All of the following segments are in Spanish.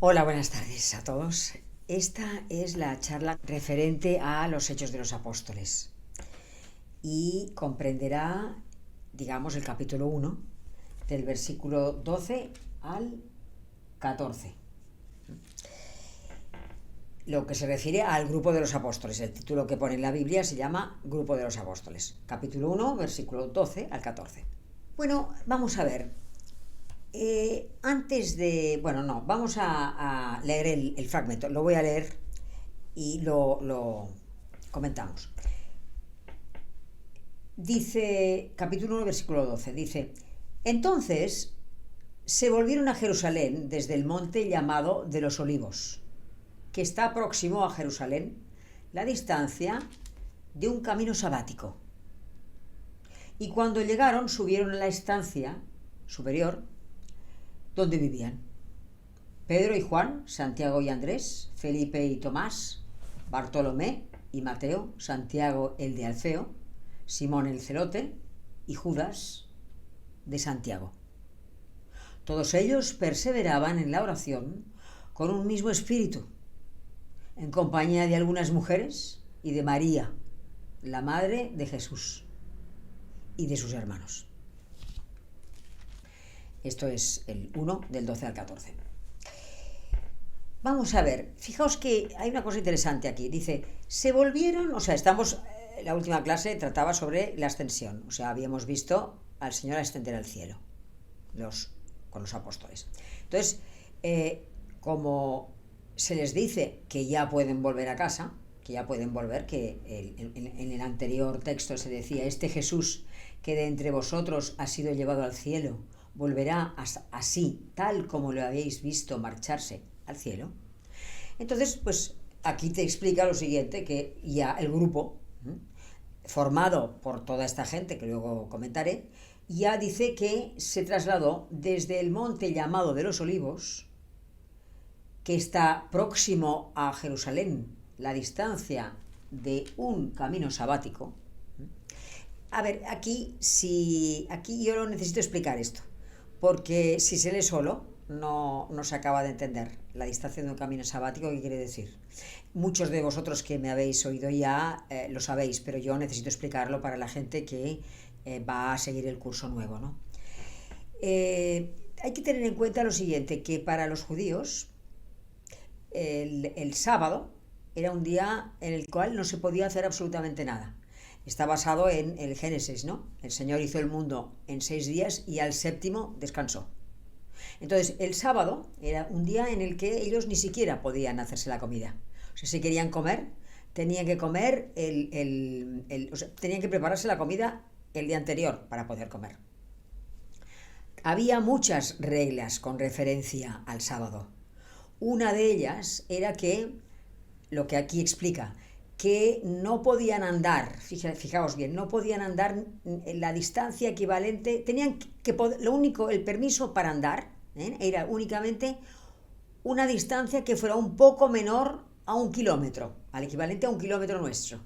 Hola, buenas tardes a todos. Esta es la charla referente a los Hechos de los Apóstoles y comprenderá, digamos, el capítulo 1 del versículo 12 al 14. Lo que se refiere al grupo de los apóstoles. El título que pone en la Biblia se llama Grupo de los Apóstoles. Capítulo 1, versículo 12 al 14. Bueno, vamos a ver. Vamos a leer el fragmento. Lo voy a leer y lo comentamos. Dice, capítulo 1, versículo 12, dice: Entonces se volvieron a Jerusalén desde el monte llamado de los Olivos, que está próximo a Jerusalén, la distancia de un camino sabático. Y cuando llegaron, subieron a la estancia superior donde vivían Pedro y Juan, Santiago y Andrés, Felipe y Tomás, Bartolomé y Mateo, Santiago el de Alfeo, Simón el celote y Judas de Santiago. Todos ellos perseveraban en la oración con un mismo espíritu, en compañía de algunas mujeres y de María, la madre de Jesús, y de sus hermanos. Esto es el 1 del 12 al 14. Vamos a ver, fijaos que hay una cosa interesante aquí. Dice, se volvieron, la última clase trataba sobre la ascensión. O sea, habíamos visto al Señor ascender al cielo con los apóstoles. Entonces, como se les dice que ya pueden volver a casa, que ya pueden volver, que en el anterior texto se decía, este Jesús que de entre vosotros ha sido llevado al cielo, volverá así, tal como lo habéis visto marcharse al cielo. Entonces, pues aquí te explica lo siguiente, que ya el grupo, formado por toda esta gente, que luego comentaré, ya dice que se trasladó desde el monte llamado de los Olivos, que está próximo a Jerusalén, la distancia de un camino sabático. A ver, aquí yo lo necesito explicar esto, porque si se lee solo no se acaba de entender la distancia de un camino sabático, ¿qué quiere decir? Muchos de vosotros que me habéis oído ya lo sabéis, pero yo necesito explicarlo para la gente que va a seguir el curso nuevo, ¿no? Hay que tener en cuenta lo siguiente, que para los judíos el sábado era un día en el cual no se podía hacer absolutamente nada. Está basado en el Génesis, ¿no? El Señor hizo el mundo en 6 días y al séptimo descansó. Entonces, el sábado era un día en el que ellos ni siquiera podían hacerse la comida. O sea, si querían comer, tenían que comer tenían que prepararse la comida el día anterior para poder comer. Había muchas reglas con referencia al sábado. Una de ellas era que, lo que aquí explica, que no podían andar, fijaos bien, no podían andar en la distancia equivalente, tenían que el permiso para andar era únicamente una distancia que fuera un poco menor a 1 kilómetro, al equivalente a 1 kilómetro nuestro.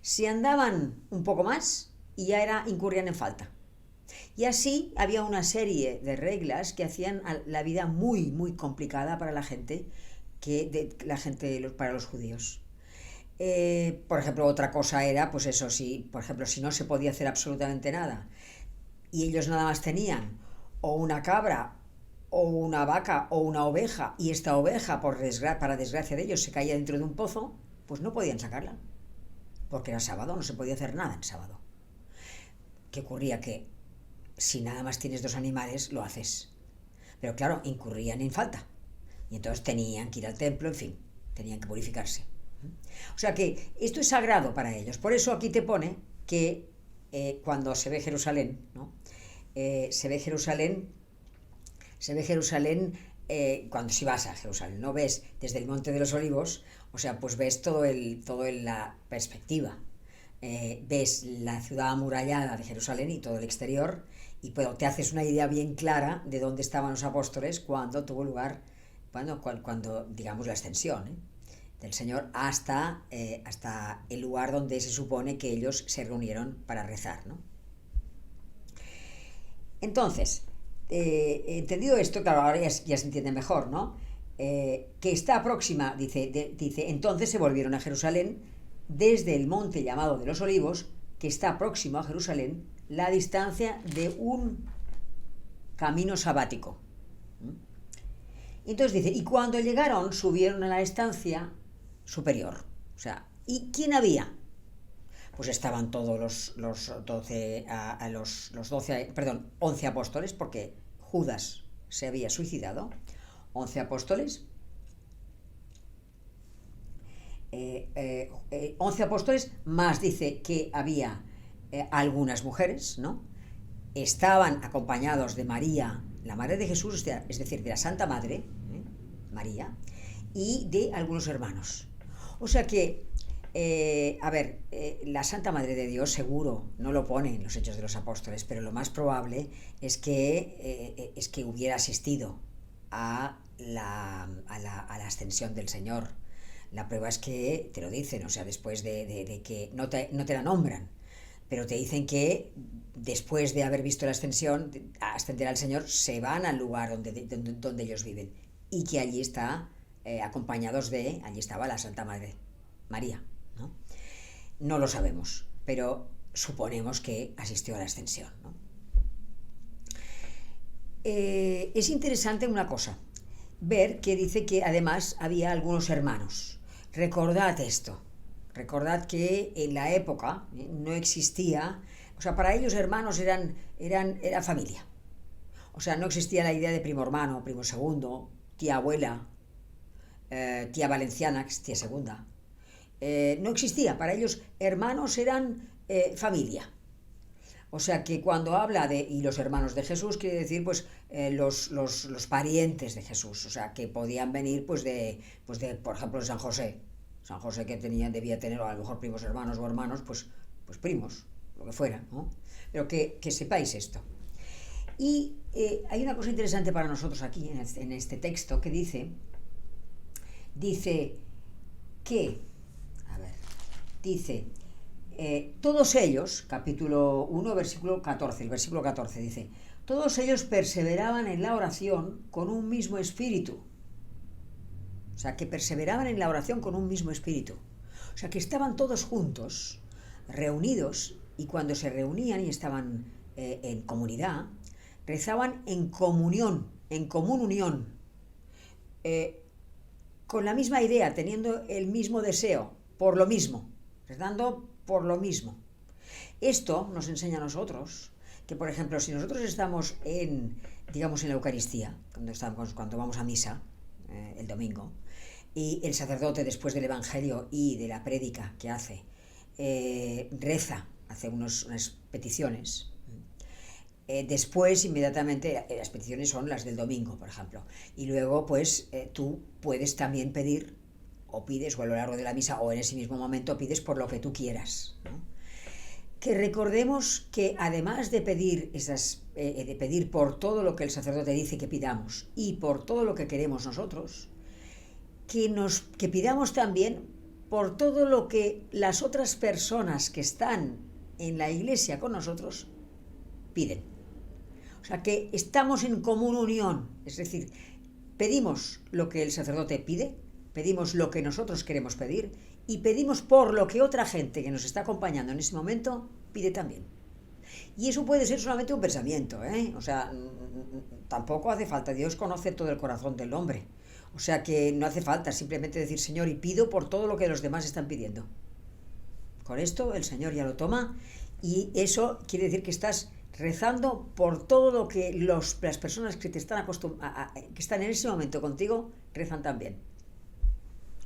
Si andaban un poco más, ya incurrían en falta. Y así había una serie de reglas que hacían la vida muy, muy complicada para para los judíos. Por ejemplo, otra cosa era, pues eso, si no se podía hacer absolutamente nada y ellos nada más tenían o una cabra o una vaca o una oveja, y esta oveja, para desgracia de ellos, se caía dentro de un pozo, pues no podían sacarla, porque era sábado, no se podía hacer nada en sábado. ¿Qué ocurría? Que si nada más tienes 2 animales, lo haces. Pero claro, incurrían en falta. Y entonces tenían que ir al templo, en fin, tenían que purificarse. O sea que esto es sagrado para ellos. Por eso aquí te pone que cuando se ve Jerusalén, ¿no? Se ve Jerusalén cuando si vas a Jerusalén, no ves desde el Monte de los Olivos, o sea, pues ves todo en la perspectiva. Ves la ciudad amurallada de Jerusalén y todo el exterior, y te haces una idea bien clara de dónde estaban los apóstoles cuando tuvo lugar, cuando digamos, la ascensión del Señor hasta el lugar donde se supone que ellos se reunieron para rezar, ¿no? Entonces, entendido esto, claro, ahora ya se entiende mejor, ¿no? que está próxima, dice, entonces se volvieron a Jerusalén desde el monte llamado de los Olivos, que está próximo a Jerusalén, la distancia de un camino sabático. Entonces dice, y cuando llegaron, subieron a la estancia superior. O sea, ¿y quién había? Pues estaban todos los 11 apóstoles, porque Judas se había suicidado. 11 apóstoles. 11 apóstoles, más dice que había algunas mujeres, ¿no? Estaban acompañados de María, la madre de Jesús, es decir, de la Santa Madre, María, y de algunos hermanos. O sea que, la Santa Madre de Dios seguro no lo pone en los Hechos de los Apóstoles, pero lo más probable es que hubiera asistido a la ascensión del Señor. La prueba es que te lo dicen, o sea, después de que no te la nombran, pero te dicen que después de haber visto la ascensión, ascender al Señor, se van al lugar donde ellos viven, y que allí está, allí estaba la Santa Madre María, ¿no? No lo sabemos, pero suponemos que asistió a la ascensión, ¿no? Es interesante una cosa, ver que dice que además había algunos hermanos. Recordad esto, recordad que en la época no existía, o sea, para ellos hermanos era familia. O sea, no existía la idea de primo hermano, primo segundo, tía abuela, tía valenciana, que es tía segunda. No existía, para ellos hermanos eran familia. O sea que cuando habla y los hermanos de Jesús, quiere decir pues los parientes de Jesús, o sea que podían venir pues de por ejemplo, de San José. San José que debía tener a lo mejor primos hermanos o hermanos, pues primos, lo que fuera, ¿no? Pero que sepáis esto. Y hay una cosa interesante para nosotros aquí en este texto que dice que, todos ellos, capítulo 1, versículo 14, el versículo 14 dice, todos ellos perseveraban en la oración con un mismo espíritu. O sea, que perseveraban en la oración con un mismo espíritu. O sea, que estaban todos juntos, reunidos, y cuando se reunían y estaban en comunidad, rezaban en comunión, en común unión, con la misma idea, teniendo el mismo deseo, por lo mismo, rezando por lo mismo. Esto nos enseña a nosotros que, por ejemplo, si nosotros estamos en la Eucaristía, cuando vamos a misa el domingo, y el sacerdote, después del Evangelio y de la prédica que hace, reza, hace unas peticiones. Después, inmediatamente, las peticiones son las del domingo, por ejemplo. Y luego, pues, tú puedes también pedir, o pides, o a lo largo de la misa, o en ese mismo momento pides por lo que tú quieras, ¿no? Que recordemos que además de pedir por todo lo que el sacerdote dice que pidamos y por todo lo que queremos nosotros, que pidamos también por todo lo que las otras personas que están en la iglesia con nosotros piden. O sea, que estamos en común unión, es decir, pedimos lo que el sacerdote pide, pedimos lo que nosotros queremos pedir y pedimos por lo que otra gente que nos está acompañando en ese momento pide también. Y eso puede ser solamente un pensamiento, ¿eh? O sea, tampoco hace falta, Dios conoce todo el corazón del hombre. O sea que no hace falta simplemente decir, Señor, y pido por todo lo que los demás están pidiendo. Con esto el Señor ya lo toma, y eso quiere decir que estás rezando por todo lo que las personas que te están que están en ese momento contigo rezan también.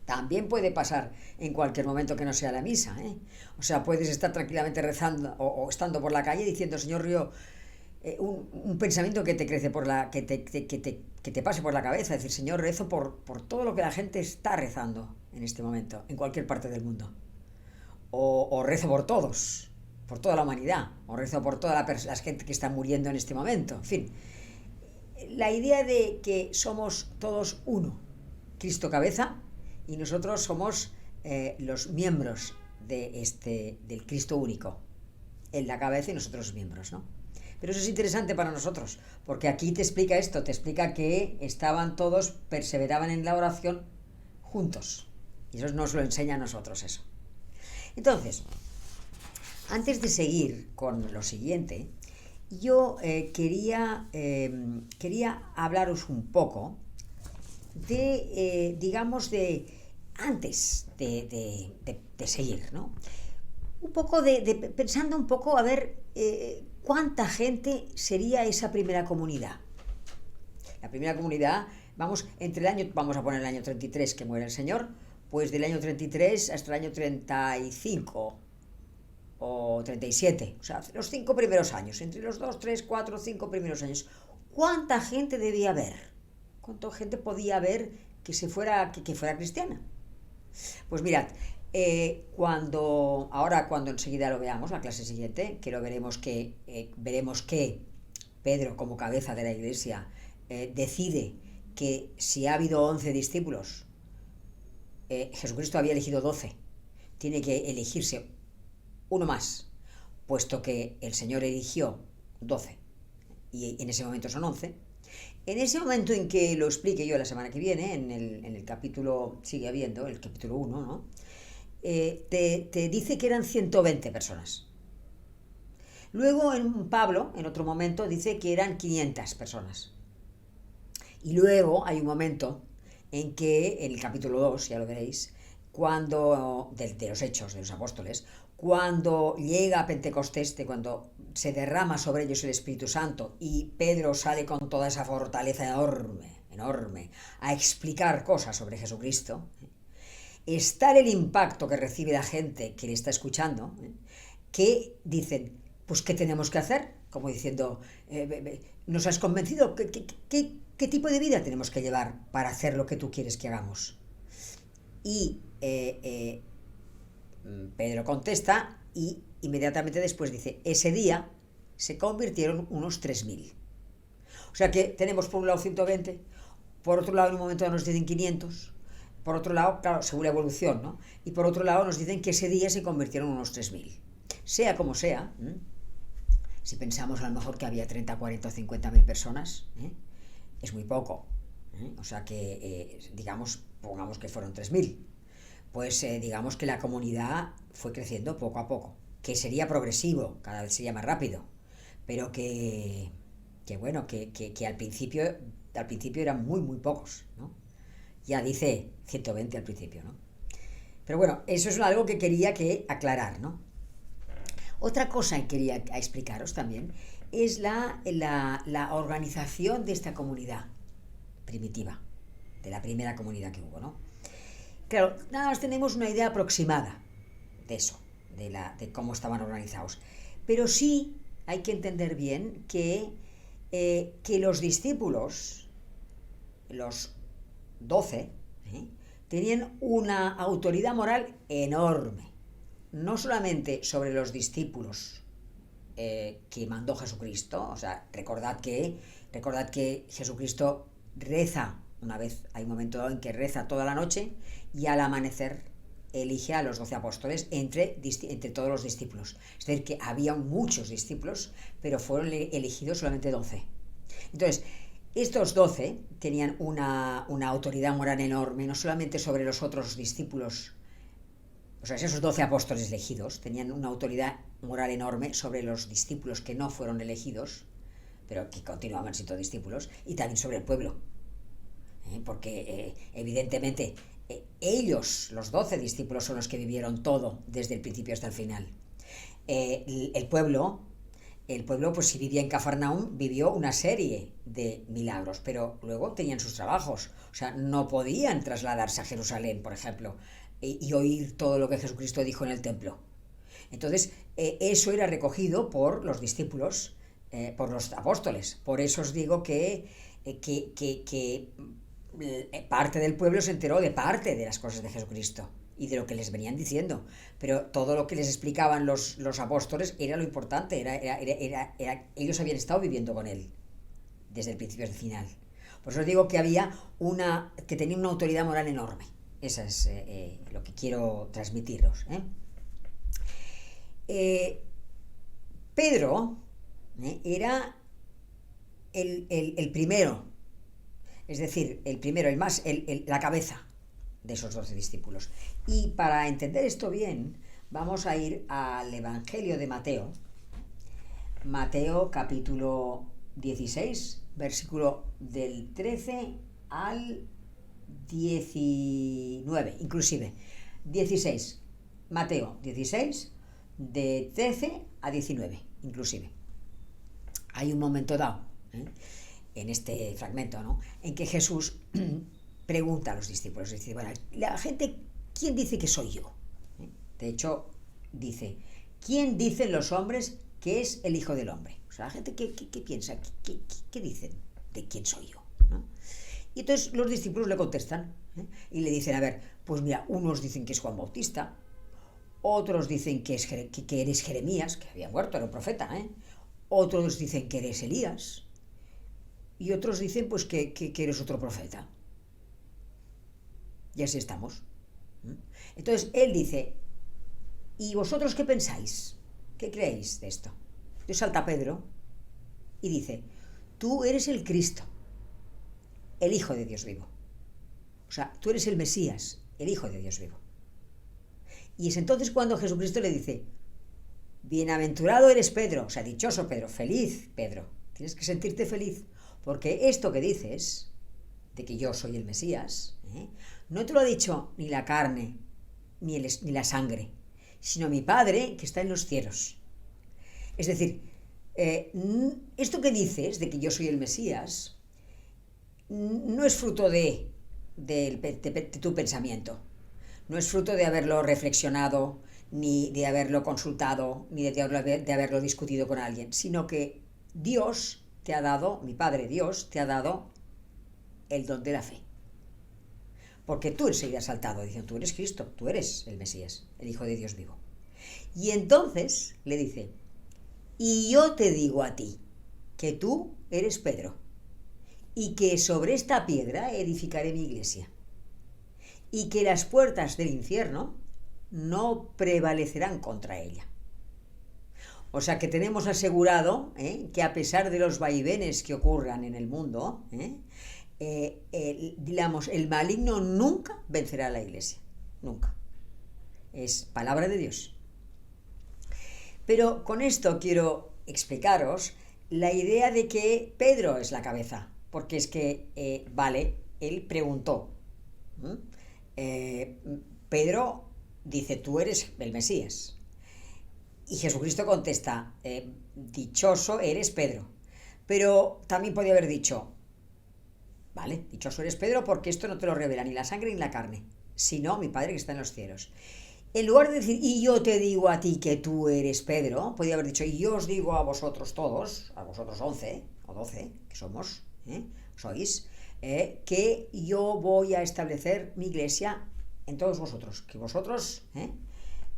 También puede pasar en cualquier momento que no sea la misa, ¿eh? O sea, puedes estar tranquilamente rezando o estando por la calle diciendo, Señor, yo un pensamiento que te crece que te pase por la cabeza, decir, Señor, rezo por todo lo que la gente está rezando en este momento, en cualquier parte del mundo. O rezo por todos, por toda la humanidad, o rezo por toda la gente que está muriendo en este momento. En fin, la idea de que somos todos uno, Cristo cabeza, y nosotros somos los miembros del Cristo único, Él la cabeza y nosotros los miembros, ¿no? Pero eso es interesante para nosotros, porque aquí te explica esto, te explica que estaban todos, perseveraban en la oración juntos. Y eso nos lo enseña a nosotros eso. Entonces, antes de seguir con lo siguiente, yo quería hablaros un poco de, digamos, de antes de seguir, ¿no? Un poco pensando un poco a ver cuánta gente sería esa primera comunidad. La primera comunidad, vamos a poner el año 33 que muere el Señor, pues del año 33 hasta el año 35 o 37, o sea, los 5 primeros años, entre los 2, 3, 4, 5 primeros años. ¿Cuánta gente debía haber? ¿Cuánta gente podía haber que fuera cristiana? Pues mirad, cuando enseguida lo veamos, la clase siguiente, que veremos que Pedro, como cabeza de la iglesia, decide que si ha habido 11 discípulos, Jesucristo había elegido 12, tiene que elegirse uno más, puesto que el Señor eligió 12 y en ese momento son 11. En ese momento en que lo explique yo la semana que viene, en el capítulo, sigue habiendo, el capítulo 1, ¿no? Te dice que eran 120 personas. Luego Pablo, en otro momento, dice que eran 500 personas. Y luego hay un momento en que, en el capítulo 2, ya lo veréis, cuando de los Hechos de los Apóstoles, cuando llega Pentecostés, cuando se derrama sobre ellos el Espíritu Santo y Pedro sale con toda esa fortaleza enorme, a explicar cosas sobre Jesucristo, es tal el impacto que recibe la gente que le está escuchando, que dicen, pues ¿qué tenemos que hacer? Como diciendo, ¿nos has convencido? ¿Qué tipo de vida tenemos que llevar para hacer lo que tú quieres que hagamos? Y Pedro contesta y inmediatamente después dice, ese día se convirtieron unos 3.000. O sea que tenemos por un lado 120, por otro lado en un momento nos dicen 500, por otro lado, claro, según la evolución, ¿no? Y por otro lado nos dicen que ese día se convirtieron unos 3.000. Sea como sea, si pensamos a lo mejor que había 30, 40 o 50.000 personas, es muy poco. O sea que, pongamos que fueron 3.000. Pues digamos que la comunidad fue creciendo poco a poco, que sería progresivo, cada vez sería más rápido, pero que al principio eran muy, muy pocos, ¿no? Ya dice 120 al principio, ¿no? Pero bueno, eso es algo que quería aclarar, ¿no? Otra cosa que quería explicaros también es la organización de esta comunidad primitiva, de la primera comunidad que hubo, ¿no? Claro, nada más tenemos una idea aproximada de eso, de cómo estaban organizados. Pero sí hay que entender bien que los discípulos, los 12, tenían una autoridad moral enorme. No solamente sobre los discípulos que mandó Jesucristo, o sea, recordad que Jesucristo reza una vez, hay un momento dado en que reza toda la noche y al amanecer elige a los 12 apóstoles entre todos los discípulos. Es decir, que había muchos discípulos, pero fueron elegidos solamente 12. Entonces, estos 12 tenían una autoridad moral enorme, no solamente sobre los otros discípulos, o sea, esos 12 apóstoles elegidos tenían una autoridad moral enorme sobre los discípulos que no fueron elegidos, pero que continuaban siendo discípulos, y también sobre el pueblo. Porque evidentemente ellos, los 12 discípulos, son los que vivieron todo desde el principio hasta el final. El pueblo, pues si vivía en Cafarnaúm, vivió una serie de milagros, pero luego tenían sus trabajos, o sea, no podían trasladarse a Jerusalén, por ejemplo, y oír todo lo que Jesucristo dijo en el templo. Entonces, eso era recogido por los discípulos, por los apóstoles. Por eso os digo que parte del pueblo se enteró de parte de las cosas de Jesucristo y de lo que les venían diciendo, pero todo lo que les explicaban los apóstoles era lo importante, ellos habían estado viviendo con él desde el principio hasta el final. Por eso os digo que que tenía una autoridad moral enorme. Eso es lo que quiero transmitiros. Pedro era el primero, es decir, el primero, la cabeza de esos 12 discípulos. Y para entender esto bien, vamos a ir al Evangelio de Mateo, Mateo capítulo 16, versículo del 13 al 19, inclusive 16, Mateo 16, de 13 a 19, inclusive. Hay un momento dado, en este fragmento, ¿no?, en que Jesús pregunta a los discípulos, dice, bueno, la gente, ¿quién dice que soy yo? De hecho, dice, ¿quién dicen los hombres que es el Hijo del Hombre? O sea, la gente, ¿qué piensa? ¿Qué dicen de quién soy yo? ¿No? Y entonces los discípulos le contestan, y le dicen, a ver, pues mira, unos dicen que es Juan Bautista, otros dicen que eres Jeremías, que había muerto, era un profeta, otros dicen que eres Elías, y otros dicen pues que eres otro profeta. Y así estamos. Entonces él dice, ¿y vosotros qué pensáis? ¿Qué creéis de esto? Entonces salta Pedro y dice, tú eres el Cristo, el Hijo de Dios vivo. O sea, tú eres el Mesías, el Hijo de Dios vivo. Y es entonces cuando Jesucristo le dice, bienaventurado eres Pedro, o sea, dichoso Pedro, feliz Pedro, tienes que sentirte feliz, porque esto que dices, de que yo soy el Mesías, no te lo ha dicho ni la carne, ni la sangre, sino mi Padre que está en los cielos. Es decir, esto que dices, de que yo soy el Mesías, no es fruto de tu pensamiento, no es fruto de haberlo reflexionado, ni de haberlo consultado, ni de haberlo discutido con alguien, sino que Dios te ha dado, mi Padre Dios, te ha dado el don de la fe. Porque tú enseguida has saltado diciendo, tú eres Cristo, tú eres el Mesías, el Hijo de Dios vivo. Y entonces le dice, y yo te digo a ti, que tú eres Pedro, y que sobre esta piedra edificaré mi iglesia, y que las puertas del infierno no prevalecerán contra ella. O sea que tenemos asegurado que a pesar de los vaivenes que ocurran en el mundo, el maligno nunca vencerá a la iglesia, nunca. Es palabra de Dios. Pero con esto quiero explicaros la idea de que Pedro es la cabeza, porque es que, él preguntó. Pedro dice, tú eres el Mesías. Y Jesucristo contesta, dichoso eres Pedro. Pero también podía haber dicho, vale, dichoso eres Pedro porque esto no te lo revela ni la sangre ni la carne, sino mi Padre que está en los cielos. En lugar de decir, y yo te digo a ti que tú eres Pedro, podía haber dicho, y yo os digo a vosotros todos, a vosotros 11 o 12, que sois, que yo voy a establecer mi iglesia en todos vosotros, que vosotros,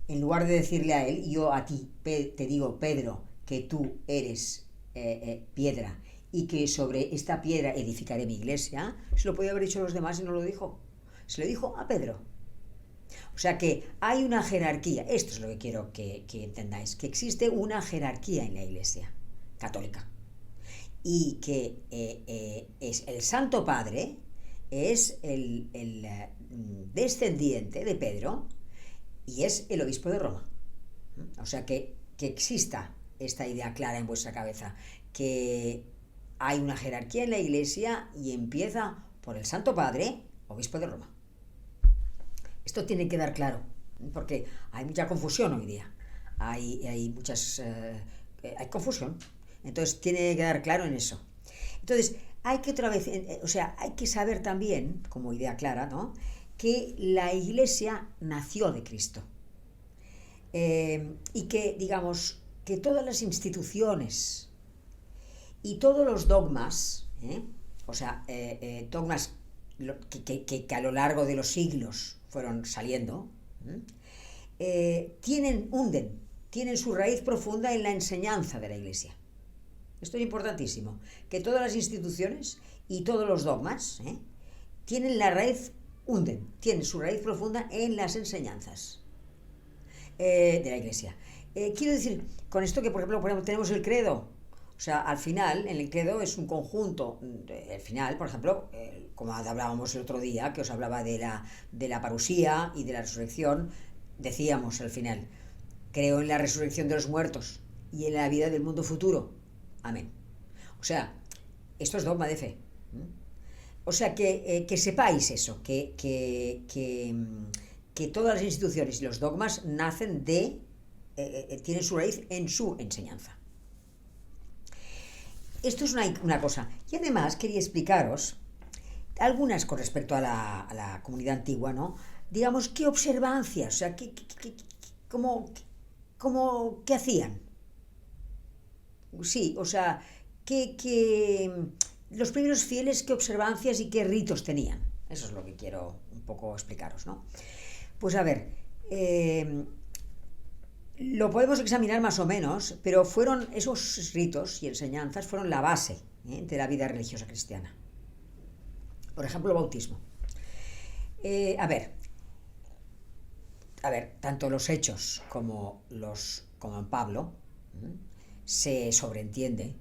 en lugar de decirle a él, yo a ti te digo, Pedro, que tú eres piedra y que sobre esta piedra edificaré mi iglesia, se lo podía haber dicho a los demás y no lo dijo. Se lo dijo a Pedro. O sea que hay una jerarquía, esto es lo que quiero que entendáis, que existe una jerarquía en la iglesia católica y que es el Santo Padre, es el descendiente de Pedro y es el obispo de Roma. O sea que exista esta idea clara en vuestra cabeza, que hay una jerarquía en la iglesia y empieza por el Santo Padre, obispo de Roma. Esto tiene que dar claro, porque hay mucha confusión hoy día, hay confusión, entonces tiene que dar claro en eso. Entonces hay que hay que saber también, como idea clara, ¿no?, que la iglesia nació de Cristo, y que, digamos, que todas las instituciones y todos los dogmas, dogmas que a lo largo de los siglos fueron saliendo, tienen su raíz profunda en la enseñanza de la iglesia. Esto es importantísimo, que todas las instituciones y todos los dogmas tienen su raíz profunda en las enseñanzas de la iglesia. Quiero decir con esto que, por ejemplo, tenemos el credo, O sea, al final, en el credo es un conjunto. El final, por ejemplo, como hablábamos el otro día, que os hablaba de la parusía y de la resurrección, decíamos al final, creo en la resurrección de los muertos y en la vida del mundo futuro. Amén. O sea, esto es dogma de fe. O sea, que sepáis eso, que todas las instituciones y los dogmas nacen tienen su raíz en su enseñanza. Esto es una cosa. Y además quería explicaros algunas con respecto a la comunidad antigua, ¿no? Digamos, qué observancias, o sea, qué hacían. Sí, o sea, los primeros fieles, qué observancias y qué ritos tenían. Eso es lo que quiero un poco explicaros, ¿no? Pues a ver, lo podemos examinar más o menos, pero fueron esos ritos y enseñanzas fueron la base de la vida religiosa cristiana. Por ejemplo, el bautismo. A ver, tanto los hechos como en Pablo, se sobreentiende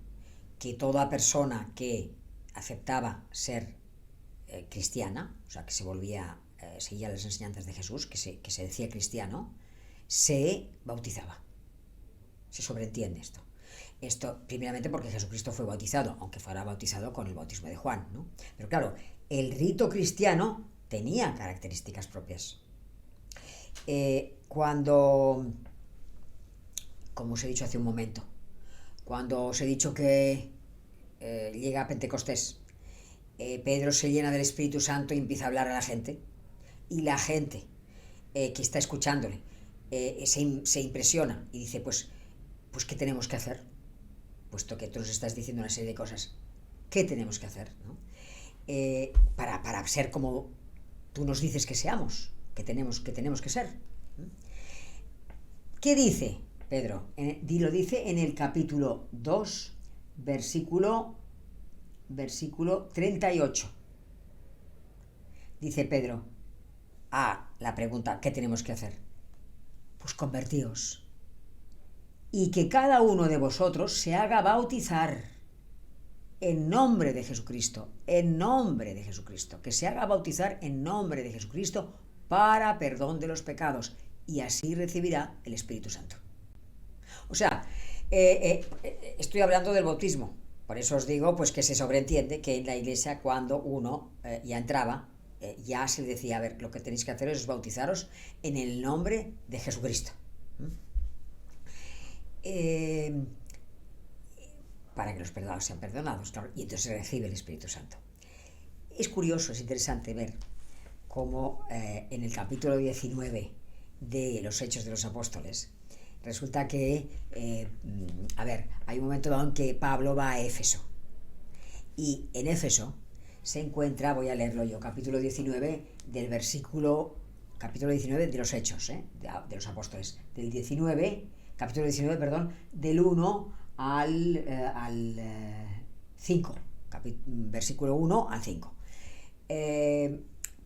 que toda persona que aceptaba ser cristiana, o sea, que seguía las enseñanzas de Jesús, que se decía cristiano, se bautizaba. Se sobreentiende esto. Esto, primeramente, porque Jesucristo fue bautizado, aunque fuera bautizado con el bautismo de Juan, ¿no? Pero claro, el rito cristiano tenía características propias. Como os he dicho hace un momento, cuando os he dicho que llega a Pentecostés, Pedro se llena del Espíritu Santo y empieza a hablar a la gente, y la gente que está escuchándole se impresiona y dice, pues, ¿qué tenemos que hacer? Puesto que tú nos estás diciendo una serie de cosas, ¿qué tenemos que hacer, ¿no? Para ser como tú nos dices que seamos, que tenemos que ser. ¿Qué dice Pedro? Lo dice en el capítulo 2, versículo 38. Dice Pedro, la pregunta, ¿qué tenemos que hacer? Pues convertíos. Y que cada uno de vosotros se haga bautizar en nombre de Jesucristo, que se haga bautizar en nombre de Jesucristo para perdón de los pecados, y así recibirá el Espíritu Santo. O sea, estoy hablando del bautismo, por eso os digo pues que se sobreentiende que en la iglesia cuando uno ya entraba, ya se le decía, a ver, lo que tenéis que hacer es bautizaros en el nombre de Jesucristo. Para que los pecados sean perdonados, claro, y entonces se recibe el Espíritu Santo. Es curioso, es interesante ver cómo en el capítulo 19 de los Hechos de los Apóstoles, resulta que, hay un momento en que Pablo va a Éfeso, y en Éfeso se encuentra, voy a leerlo yo, capítulo 19 de los Hechos, de los Apóstoles, capítulo 19, perdón, del 1 al 5, versículo 1 al 5.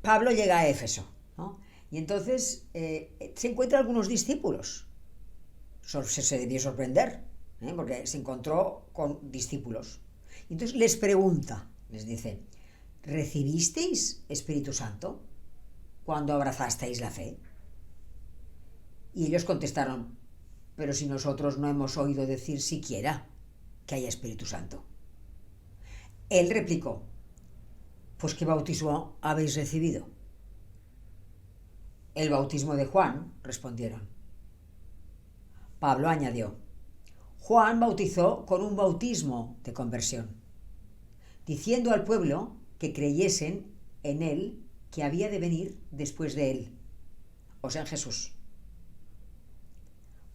Pablo llega a Éfeso, ¿no? Y entonces se encuentra algunos discípulos. Se debió sorprender, porque se encontró con discípulos. Y entonces les pregunta, les dice, ¿recibisteis Espíritu Santo cuando abrazasteis la fe? Y ellos contestaron, pero si nosotros no hemos oído decir siquiera que haya Espíritu Santo. Él replicó, pues ¿qué bautismo habéis recibido? El bautismo de Juan, respondieron. Pablo añadió, Juan bautizó con un bautismo de conversión, diciendo al pueblo que creyesen en él que había de venir después de él, o sea, en Jesús.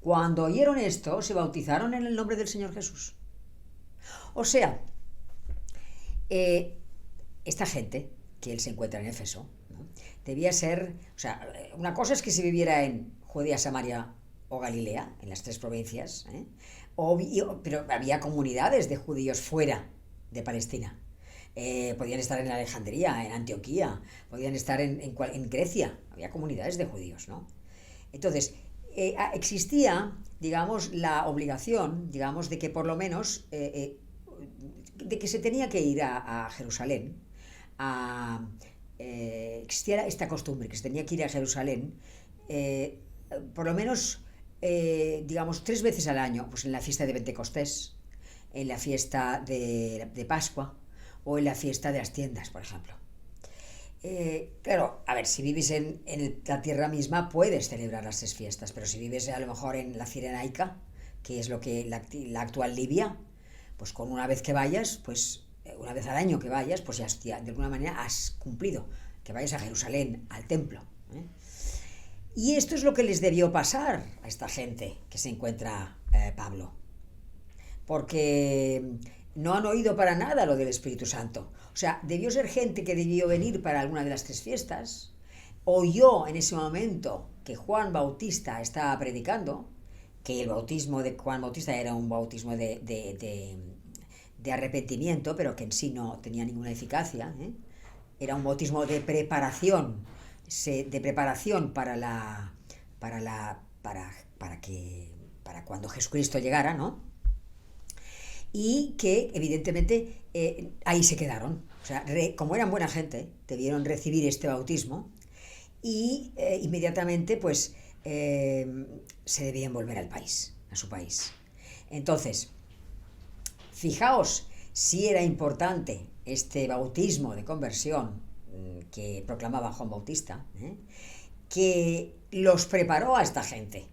Cuando oyeron esto, se bautizaron en el nombre del Señor Jesús. O sea, esta gente que él se encuentra en Éfeso, ¿no? Debía ser, o sea, una cosa es que se viviera en Judea, Samaria o Galilea, en las tres provincias, pero había comunidades de judíos fuera de Palestina. Podían estar en Alejandría, en Antioquía, podían estar en Grecia, había comunidades de judíos, ¿no? Entonces, existía, digamos, la obligación, digamos, de que por lo menos, de que se tenía que ir a Jerusalén, a, existiera esta costumbre, que se tenía que ir a Jerusalén, eh, por lo menos, digamos, 3 veces al año, pues en la fiesta de Pentecostés, en la fiesta de Pascua o en la fiesta de las tiendas, por ejemplo. Claro, a ver, si vives en la tierra misma puedes celebrar las 3 fiestas, pero si vives a lo mejor en la Cirenaica, que es lo que la actual Libia, pues con una vez que vayas, pues una vez al año que vayas, pues ya de alguna manera has cumplido, que vayas a Jerusalén, al templo. ¿Eh? Y esto es lo que les debió pasar a esta gente que se encuentra Pablo, porque no han oído para nada lo del Espíritu Santo. O sea, debió ser gente que debió venir para alguna de las 3 fiestas, oyó en ese momento que Juan Bautista estaba predicando, que el bautismo de Juan Bautista era un bautismo de arrepentimiento, pero que en sí no tenía ninguna eficacia, ¿eh? Era un bautismo de preparación para cuando Jesucristo llegara, ¿no? Y que evidentemente ahí se quedaron. O sea, como eran buena gente, debieron recibir este bautismo y inmediatamente pues se debían volver al país, a su país. Entonces, fijaos si era importante este bautismo de conversión que proclamaba Juan Bautista, que los preparó a esta gente.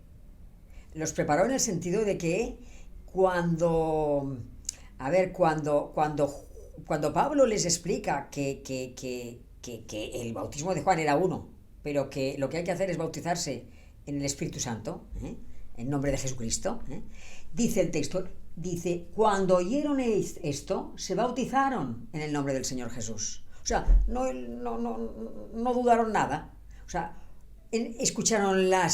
Los preparó en el sentido de que cuando Pablo les explica que el bautismo de Juan era uno, pero que lo que hay que hacer es bautizarse en el Espíritu Santo, en nombre de Jesucristo, dice el texto, dice, cuando oyeron esto, se bautizaron en el nombre del Señor Jesús. O sea, no dudaron nada. O sea, escucharon la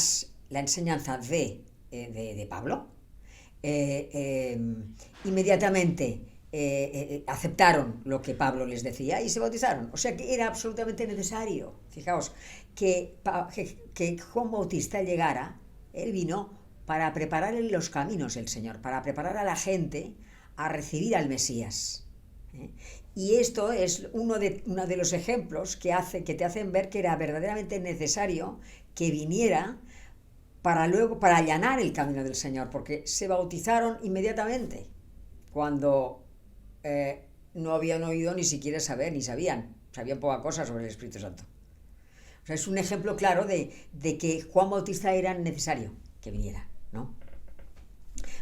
enseñanza de Pablo, inmediatamente aceptaron lo que Pablo les decía y se bautizaron. O sea que era absolutamente necesario. Fijaos, que Juan Bautista llegara, él vino para preparar los caminos el Señor, para preparar a la gente a recibir al Mesías. Y esto es uno de los ejemplos que te hacen ver que era verdaderamente necesario que viniera para allanar el camino del Señor, porque se bautizaron inmediatamente cuando no habían oído ni siquiera saber, ni sabían poca cosa sobre el Espíritu Santo. O sea, es un ejemplo claro de que Juan Bautista era necesario que viniera, ¿no?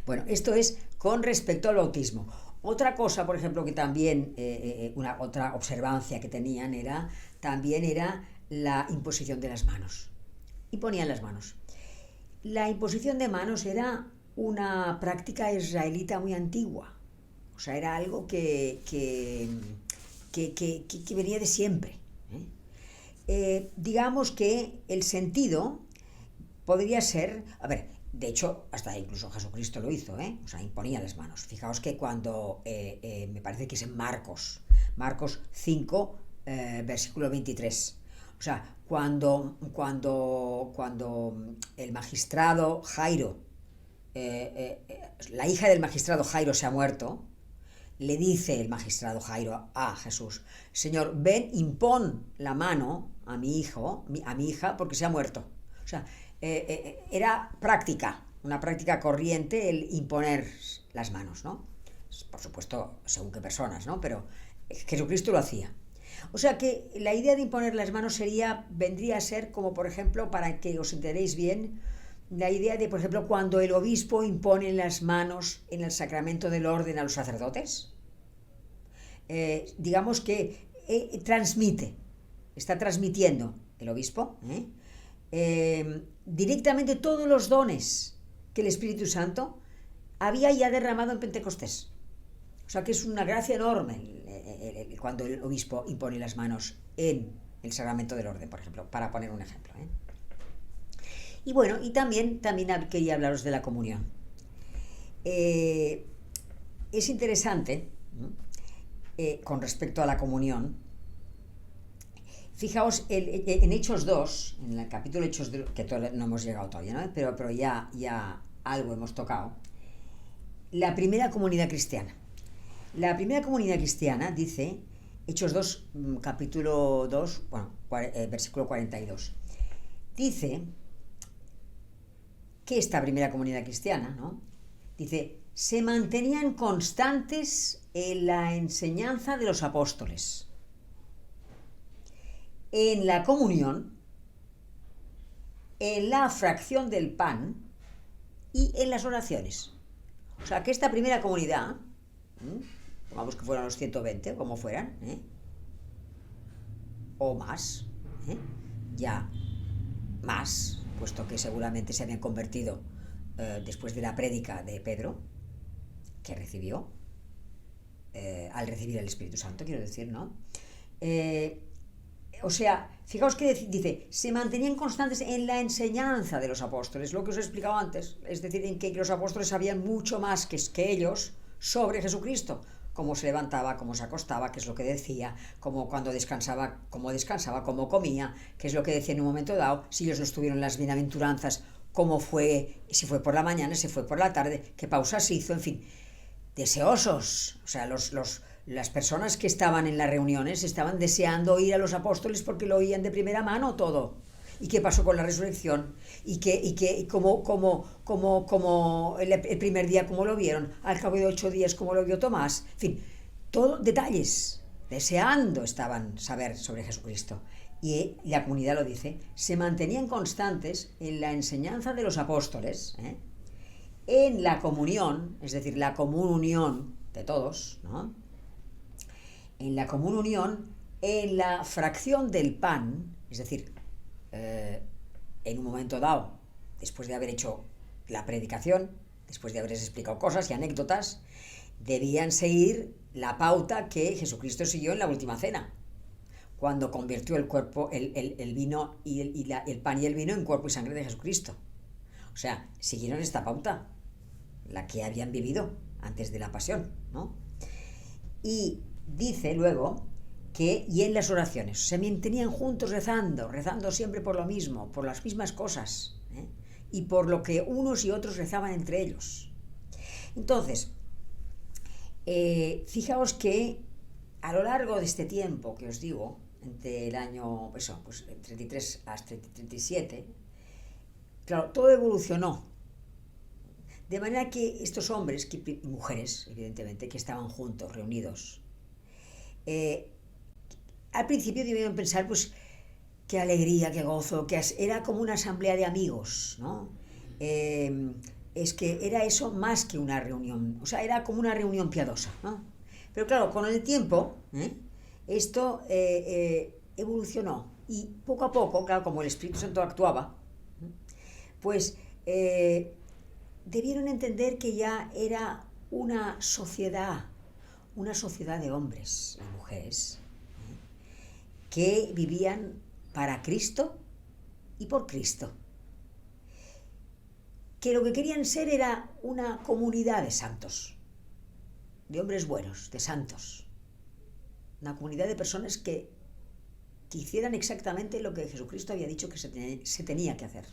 Bueno, esto es con respecto al bautismo. Otra cosa, por ejemplo, que también, otra observancia que tenían era la imposición de las manos. Y ponían las manos. La imposición de manos era una práctica israelita muy antigua. O sea, era algo que venía de siempre. Digamos que el sentido podría ser... A ver, de hecho, hasta incluso Jesucristo lo hizo, o sea, imponía las manos. Fijaos que cuando, me parece que es en Marcos 5, versículo 23. O sea, cuando el magistrado Jairo, la hija del magistrado Jairo se ha muerto, le dice el magistrado Jairo a Jesús, Señor, ven, impón la mano a mi hija, porque se ha muerto. O sea, era una práctica corriente el imponer las manos, ¿no? Por supuesto, según qué personas, ¿no? Pero Jesucristo lo hacía. O sea que la idea de imponer las manos vendría a ser como, por ejemplo, para que os enteréis bien, la idea de, por ejemplo, cuando el obispo impone las manos en el sacramento del orden a los sacerdotes, digamos que está transmitiendo el obispo, directamente todos los dones que el Espíritu Santo había ya derramado en Pentecostés. O sea que es una gracia enorme cuando el obispo impone las manos en el sacramento del orden, por ejemplo, para poner un ejemplo. Y bueno, y también quería hablaros de la comunión. Es interesante, con respecto a la comunión, Fijaos, en Hechos 2, en el capítulo Hechos 2, que no hemos llegado todavía, ¿no? Pero ya algo hemos tocado. La primera comunidad cristiana. La primera comunidad cristiana dice, Hechos 2, capítulo 2, bueno, versículo 42. Dice que esta primera comunidad cristiana, ¿no? Dice, se mantenían constantes en la enseñanza de los apóstoles, en la comunión, en la fracción del pan y en las oraciones. O sea, que esta primera comunidad, pongamos que fueran los 120, como fueran, o más, ya más, puesto que seguramente se habían convertido después de la prédica de Pedro, que recibió, al recibir el Espíritu Santo, quiero decir, ¿no? O sea, fijaos que dice, se mantenían constantes en la enseñanza de los apóstoles, lo que os he explicado antes, es decir, en que los apóstoles sabían mucho más que ellos sobre Jesucristo, cómo se levantaba, cómo se acostaba, qué es lo que decía, cómo cuando descansaba, cómo comía, qué es lo que decía en un momento dado, si ellos no estuvieron en las bienaventuranzas, cómo fue, si fue por la mañana, si fue por la tarde, qué pausas hizo, en fin, deseosos. O sea, las personas que estaban en las reuniones estaban deseando oír a los apóstoles porque lo oían de primera mano todo. ¿Y qué pasó con la resurrección? ¿Y cómo el primer día cómo lo vieron? Al cabo de 8 días cómo lo vio Tomás. En fin, todo detalles. Deseando estaban saber sobre Jesucristo. Y la comunidad lo dice, se mantenían constantes en la enseñanza de los apóstoles, en la comunión, es decir, la común unión de todos, ¿no? En la común unión, en la fracción del pan, es decir, en un momento dado, después de haber hecho la predicación, después de haberles explicado cosas y anécdotas, debían seguir la pauta que Jesucristo siguió en la última cena, cuando convirtió el cuerpo, el vino y el pan y el vino en cuerpo y sangre de Jesucristo. O sea, siguieron esta pauta, la que habían vivido antes de la pasión, ¿no? Y dice luego que, y en las oraciones, se mantenían juntos rezando siempre por lo mismo, por las mismas cosas, y por lo que unos y otros rezaban entre ellos. Entonces, fijaos que a lo largo de este tiempo que os digo, entre el año 33 hasta 37, claro, todo evolucionó. De manera que estos hombres, y mujeres, evidentemente, que estaban juntos, reunidos, al principio debían pensar, pues, qué alegría, qué gozo, que era como una asamblea de amigos, ¿no? Es que era eso más que una reunión, o sea, era como una reunión piadosa, ¿no? Pero claro, con el tiempo, esto evolucionó, y poco a poco, claro, como el Espíritu Santo actuaba, pues debieron entender que ya era una sociedad de hombres y mujeres, que vivían para Cristo y por Cristo, que lo que querían ser era una comunidad de santos, de hombres buenos, de santos, una comunidad de personas que hicieran exactamente lo que Jesucristo había dicho que se tenía que hacer,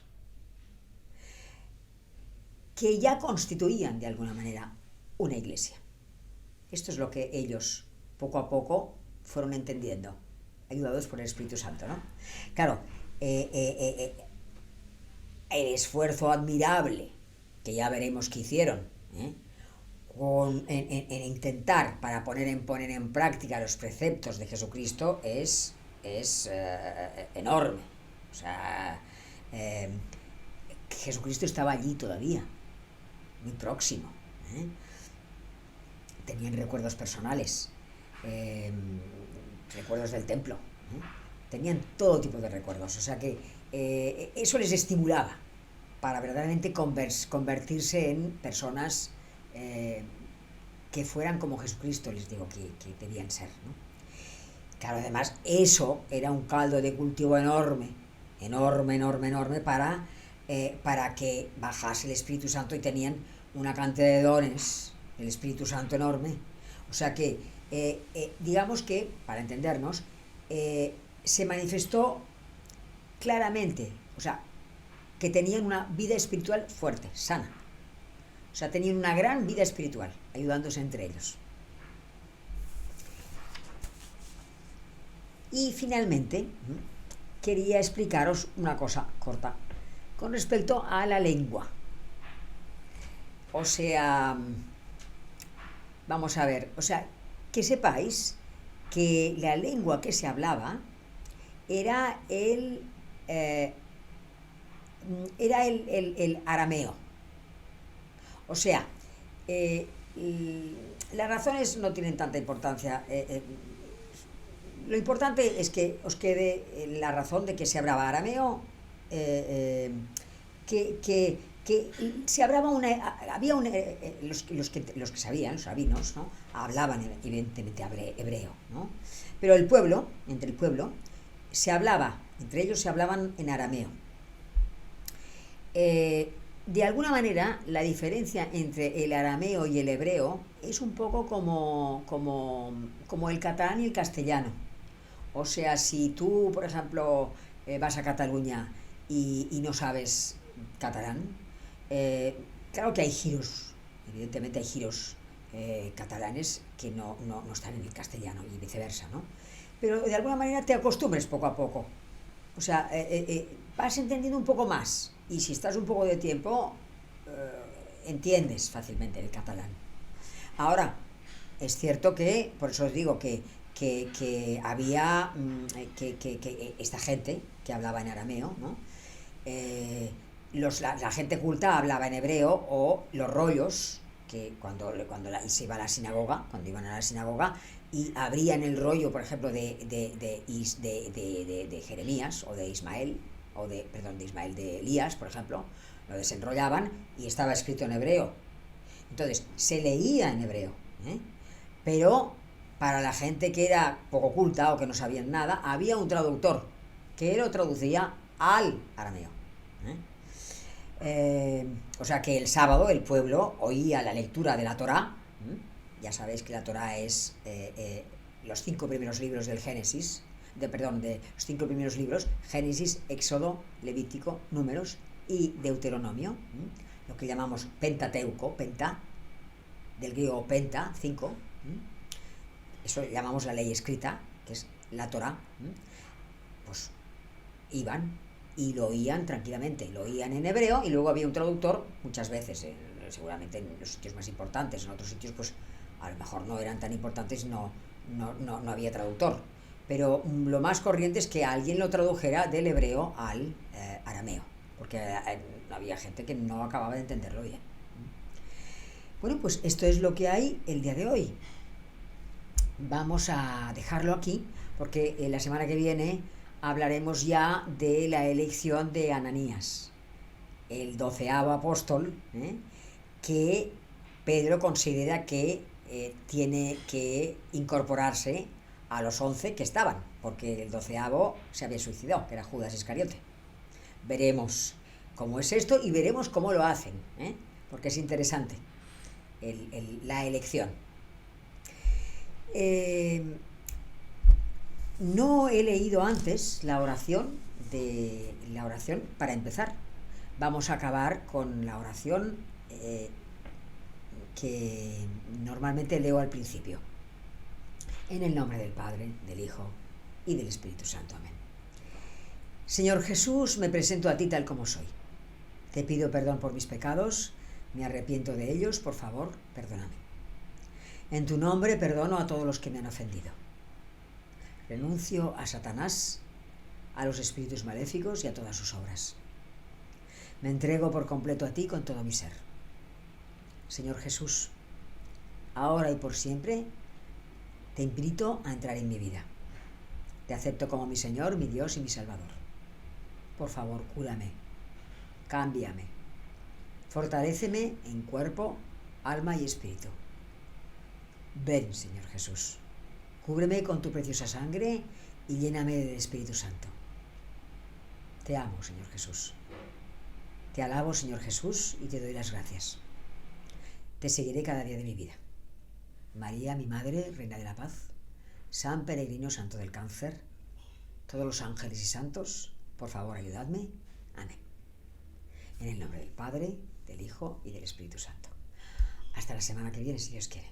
que ya constituían de alguna manera una iglesia. Esto es lo que ellos poco a poco fueron entendiendo, ayudados por el Espíritu Santo, ¿no? Claro, el esfuerzo admirable, que ya veremos que hicieron, en intentar para poner en práctica los preceptos de Jesucristo es enorme. O sea, Jesucristo estaba allí todavía, muy próximo, tenían recuerdos personales, recuerdos del templo, tenían todo tipo de recuerdos, o sea que eso les estimulaba para verdaderamente convertirse en personas que fueran como Jesucristo les digo que debían ser, ¿no? Claro, además eso era un caldo de cultivo enorme para que bajase el Espíritu Santo, y tenían una cantidad de dones del Espíritu Santo enorme. O sea que, digamos que, para entendernos, se manifestó claramente, o sea, que tenían una vida espiritual fuerte, sana. O sea, tenían una gran vida espiritual, ayudándose entre ellos. Y finalmente, quería explicaros una cosa corta con respecto a la lengua. O sea, vamos a ver, o sea, que sepáis que la lengua que se hablaba era el arameo. O sea, las razones no tienen tanta importancia. Lo importante es que os quede la razón de que se hablaba arameo, que se hablaba había los que sabían, los rabinos, ¿no? Hablaban evidentemente hebreo, ¿no? Pero entre el pueblo, entre ellos se hablaban en arameo. De alguna manera, la diferencia entre el arameo y el hebreo es un poco como el catalán y el castellano. O sea, si tú, por ejemplo, vas a Cataluña y no sabes catalán, claro que hay giros, evidentemente hay giros catalanes que no están en el castellano y viceversa, ¿no? Pero de alguna manera te acostumbres poco a poco. O sea, vas entendiendo un poco más. Y si estás un poco de tiempo, entiendes fácilmente el catalán. Ahora, es cierto que, por eso os digo que había que esta gente que hablaba en arameo, ¿no? La gente culta hablaba en hebreo, o los rollos, que cuando se iba a la sinagoga, cuando iban a la sinagoga y abrían el rollo, por ejemplo, de Jeremías o de Ismael, de Elías, por ejemplo, lo desenrollaban y estaba escrito en hebreo. Entonces, se leía en hebreo, pero para la gente que era poco culta o que no sabían nada, había un traductor que lo traducía al arameo. O sea que el sábado el pueblo oía la lectura de la Torá. Ya sabéis que la Torá es los 5 primeros libros del Génesis, de los 5 primeros libros: Génesis, Éxodo, Levítico, Números y Deuteronomio, lo que llamamos Pentateuco, del griego penta, 5, eso llamamos la ley escrita, que es la Torá. Pues iban y lo oían tranquilamente, lo oían en hebreo, y luego había un traductor, muchas veces, seguramente en los sitios más importantes. En otros sitios pues a lo mejor no eran tan importantes, no había traductor, pero lo más corriente es que alguien lo tradujera del hebreo al arameo, porque había gente que no acababa de entenderlo bien. Bueno, pues esto es lo que hay el día de hoy. Vamos a dejarlo aquí, porque la semana que viene hablaremos ya de la elección de Ananías, el 12º apóstol, que Pedro considera que tiene que incorporarse a los 11 que estaban, porque el 12º se había suicidado, que era Judas Iscariote. Veremos cómo es esto y veremos cómo lo hacen, porque es interesante la elección. No he leído antes la oración para empezar. Vamos a acabar con la oración que normalmente leo al principio. En el nombre del Padre, del Hijo y del Espíritu Santo. Amén. Señor Jesús, me presento a ti tal como soy. Te pido perdón por mis pecados, me arrepiento de ellos, por favor, perdóname. En tu nombre perdono a todos los que me han ofendido. Renuncio a Satanás, a los espíritus maléficos y a todas sus obras. Me entrego por completo a ti con todo mi ser. Señor Jesús, ahora y por siempre, te invito a entrar en mi vida. Te acepto como mi Señor, mi Dios y mi Salvador. Por favor, cúrame, cámbiame, fortaléceme en cuerpo, alma y espíritu. Ven, Señor Jesús, cúbreme con tu preciosa sangre y lléname del Espíritu Santo. Te amo, Señor Jesús. Te alabo, Señor Jesús, y te doy las gracias. Te seguiré cada día de mi vida. María, mi Madre, Reina de la Paz, San Peregrino Santo del Cáncer, todos los ángeles y santos, por favor, ayudadme. Amén. En el nombre del Padre, del Hijo y del Espíritu Santo. Hasta la semana que viene, si Dios quiere.